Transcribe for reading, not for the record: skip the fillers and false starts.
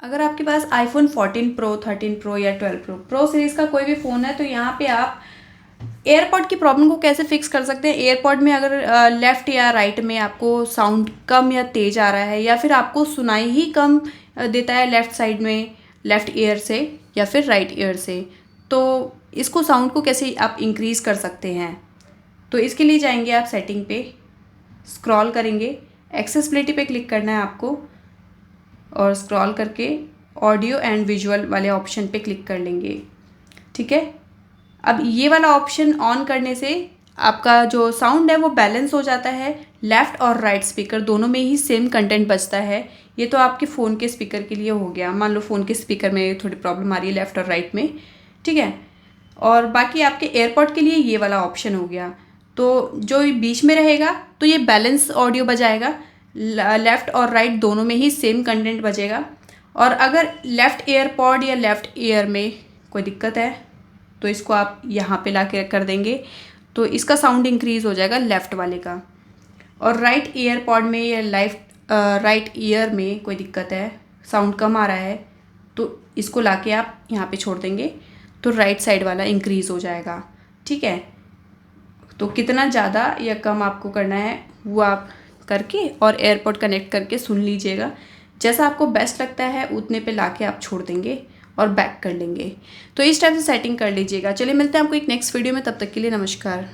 अगर आपके पास iPhone 14 pro, 13 pro या 12 प्रो सीरीज़ का कोई भी फ़ोन है तो यहाँ पे आप एयरपॉड की प्रॉब्लम को कैसे फिक्स कर सकते हैं। एयरपॉड में अगर लेफ़्ट या राइट में आपको साउंड कम या तेज़ आ रहा है, या फिर आपको सुनाई ही कम देता है लेफ़्ट साइड में, लेफ़्ट ईयर से या फिर राइट ईयर से, तो इसको साउंड को कैसे आप इंक्रीज़ कर सकते हैं। तो इसके लिए जाएंगे आप सेटिंग पे, स्क्रॉल करेंगे, एक्सेसिबिलिटी पे क्लिक करना है आपको और स्क्रॉल करके ऑडियो एंड विजुअल वाले ऑप्शन पे क्लिक कर लेंगे। ठीक है, अब ये वाला ऑप्शन ऑन करने से आपका जो साउंड है वो बैलेंस हो जाता है, लेफ़्ट और राइट स्पीकर दोनों में ही सेम कंटेंट बजता है। ये तो आपके फ़ोन के स्पीकर के लिए हो गया, मान लो फ़ोन के स्पीकर में थोड़ी प्रॉब्लम आ रही है लेफ़्ट और राइट में, ठीक है। और बाकी आपके एयरपॉड के लिए ये वाला ऑप्शन हो गया, तो जो बीच में रहेगा तो ये बैलेंस ऑडियो बजाएगा, लेफ़्ट और राइट दोनों में ही सेम कंटेंट बजेगा। और अगर लेफ़्ट एयरपॉड या लेफ़्ट ईयर में कोई दिक्कत है तो इसको आप यहाँ पे ला के कर देंगे तो इसका साउंड इंक्रीज़ हो जाएगा लेफ़्ट वाले का। और राइट ईयरपॉड में या राइट ईयर में कोई दिक्कत है, साउंड कम आ रहा है, तो इसको ला के आप यहाँ पे छोड़ देंगे तो राइट साइड वाला इंक्रीज़ हो जाएगा। ठीक है, तो कितना ज़्यादा या कम आपको करना है वो आप करके और एयरपॉड कनेक्ट करके सुन लीजिएगा। जैसा आपको बेस्ट लगता है उतने पे लाके आप छोड़ देंगे और बैक कर लेंगे। तो इस टाइप से सेटिंग कर लीजिएगा। चलिए मिलते हैं आपको एक नेक्स्ट वीडियो में, तब तक के लिए नमस्कार।